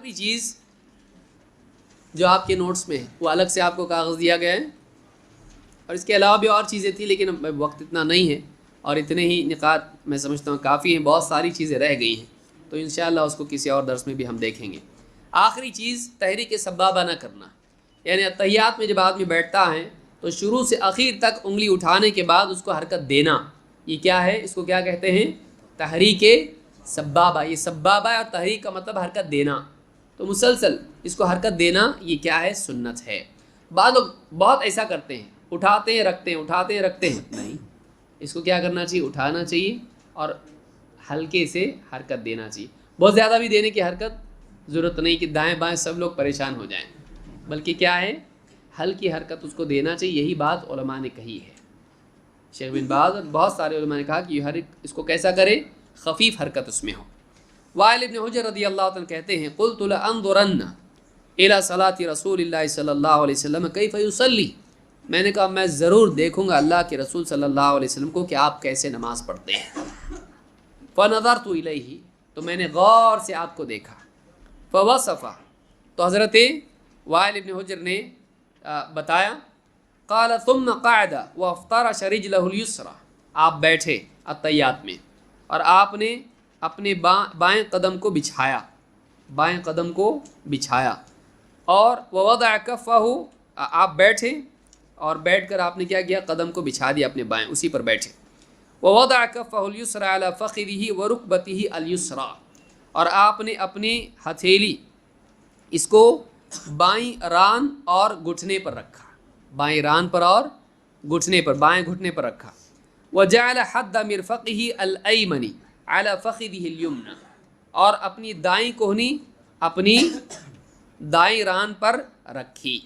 آخری چیز جو آپ کے نوٹس میں ہے وہ الگ سے آپ کو کاغذ دیا گیا ہے، اور اس کے علاوہ بھی اور چیزیں تھیں لیکن وقت اتنا نہیں ہے اور اتنے ہی نکات میں سمجھتا ہوں کافی ہیں، بہت ساری چیزیں رہ گئی ہیں تو انشاءاللہ اس کو کسی اور درس میں بھی ہم دیکھیں گے۔ آخری چیز تحریک سبابہ نہ کرنا، یعنی اتحیات میں جب آدمی بیٹھتا ہے تو شروع سے اخیر تک انگلی اٹھانے کے بعد اس کو حرکت دینا، یہ کیا ہے؟ اس کو کیا کہتے ہیں؟ تحریک سبابہ۔ یہ سبابہ اور تحریک کا مطلب حرکت دینا، تو مسلسل اس کو حرکت دینا یہ کیا ہے؟ سنت ہے۔ بعض لوگ بہت ایسا کرتے ہیں، اٹھاتے ہیں رکھتے ہیں، اٹھاتے ہیں رکھتے ہیں، نہیں، اس کو کیا کرنا چاہیے؟ اٹھانا چاہیے اور ہلکے سے حرکت دینا چاہیے۔ بہت زیادہ بھی دینے کی حرکت ضرورت نہیں کہ دائیں بائیں سب لوگ پریشان ہو جائیں، بلکہ کیا ہے؟ ہلکی حرکت اس کو دینا چاہیے۔ یہی بات علماء نے کہی ہے، شیخ بن باز اور بہت سارے علماء نے کہا کہ ہر ایک اس کو کیسا کرے؟ خفیف حرکت اس میں ہو۔ وائل ابن حجر رضی اللہ عنہ کہتے ہیں قلت لانظرن الی صلاۃ رسول اللہ صلی اللہ علیہ وسلم کیف یصلی، میں نے کہا میں ضرور دیکھوں گا اللہ کے رسول صلی اللہ علیہ وسلم کو کہ آپ کیسے نماز پڑھتے ہیں۔ فنظرت الیہ، تو میں نے غور سے آپ کو دیکھا۔ فوصف، تو حضرت وائل ابن حجر نے بتایا، قال ثم قعد وافترش رجلہ الیسری، آپ بیٹھے اتحیات میں اور آپ نے اپنے بائیں قدم کو بچھایا، بائیں قدم کو بچھایا، اور ووضع کفہ، آپ بیٹھے اور بیٹھ کر آپ نے کیا کیا؟ قدم کو بچھا دیا اپنے بائیں، اسی پر بیٹھے۔ ووضع کفہ الیسری علی فخذہ ورکبتہ الیسری، اور آپ نے اپنی ہتھیلی اس کو بائیں ران اور گھٹنے پر رکھا، بائیں ران پر اور گھٹنے پر، بائیں گھٹنے پر رکھا۔ وجعل حد مرفقہ الایمن علی فخذہ الیمنی، اور اپنی دائیں کوہنی اپنی دائیں ران پر رکھی۔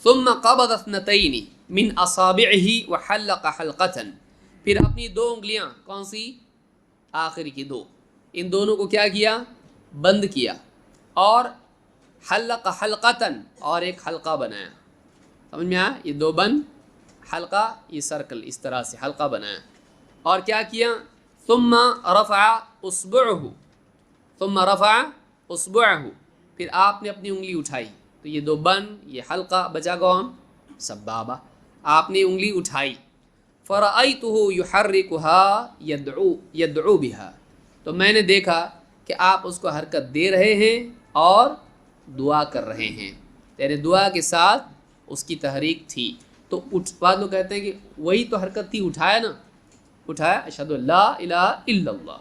ثم قبض اثنتین من اصابعہ وحلق حلقۃ، پھر اپنی دو انگلیاں، کون سی؟ آخری کی دو، ان دونوں کو کیا کیا؟ بند کیا، اور حلق حلقۃ، اور ایک حلقہ بنایا۔ سمجھ میں آیا؟ یہ دو بند، حلقہ، یہ سرکل، اس طرح سے حلقہ بنایا، اور کیا کیا؟ ثم رفع اصبعہ، ثم رفع اصبعہ، پھر آپ نے اپنی انگلی اٹھائی، تو یہ دو بند، یہ حلقہ بچا کون؟ سبابہ، آپ نے انگلی اٹھائی۔ فرأیتہ یحرکها یدعو بها، تو میں نے دیکھا کہ آپ اس کو حرکت دے رہے ہیں اور دعا کر رہے ہیں، یعنی دعا کے ساتھ اس کی تحریک تھی۔ تو بعض لوگ کہتے ہیں کہ وہی تو حرکت تھی، اٹھایا نا، اٹھایا، اشہد ان لا الہ الا اللہ،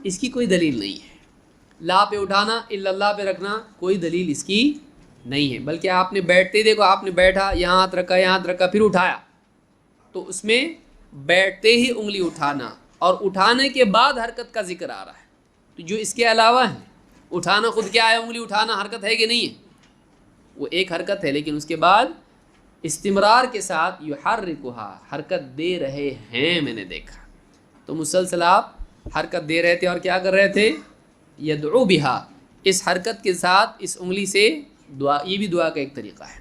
اس کی کوئی دلیل نہیں ہے۔ لا پہ اٹھانا، الا اللہ پہ رکھنا، کوئی دلیل اس کی نہیں ہے، بلکہ آپ نے بیٹھتے دیکھو، آپ نے بیٹھا، یہاں ہاتھ رکھا، یہاں ہاتھ رکھا، پھر اٹھایا، تو اس میں بیٹھتے ہی انگلی اٹھانا اور اٹھانے کے بعد حرکت کا ذکر آ رہا ہے۔ تو جو اس کے علاوہ ہے، اٹھانا خود کیا ہے؟ انگلی اٹھانا حرکت ہے کہ نہیں ہے؟ وہ ایک حرکت ہے، لیکن اس کے بعد استمرار کے ساتھ یحرکھا، حرکت دے رہے ہیں، میں نے دیکھا۔ تو مسلسل آپ حرکت دے رہے تھے اور کیا کر رہے تھے؟ یدعو بہا، اس حرکت کے ساتھ، اس انگلی سے دعا، یہ بھی دعا کا ایک طریقہ ہے۔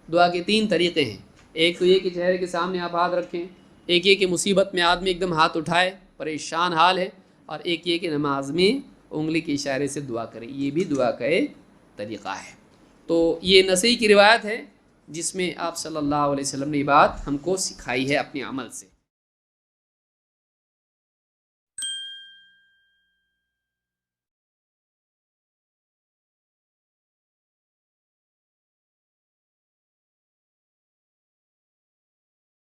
دعا کے تین طریقے ہیں، ایک تو یہ کہ چہرے کے سامنے آپ ہاتھ رکھیں، ایک یہ کہ مصیبت میں آدمی ایک دم ہاتھ اٹھائے، پریشان حال ہے، اور ایک یہ کہ نماز میں انگلی کے اشارے سے دعا کرے، یہ بھی دعا کا ایک طریقہ ہے۔ تو یہ نسائی کی روایت ہے جس میں آپ صلی اللہ علیہ وسلم نے یہ بات ہم کو سکھائی ہے اپنے عمل سے۔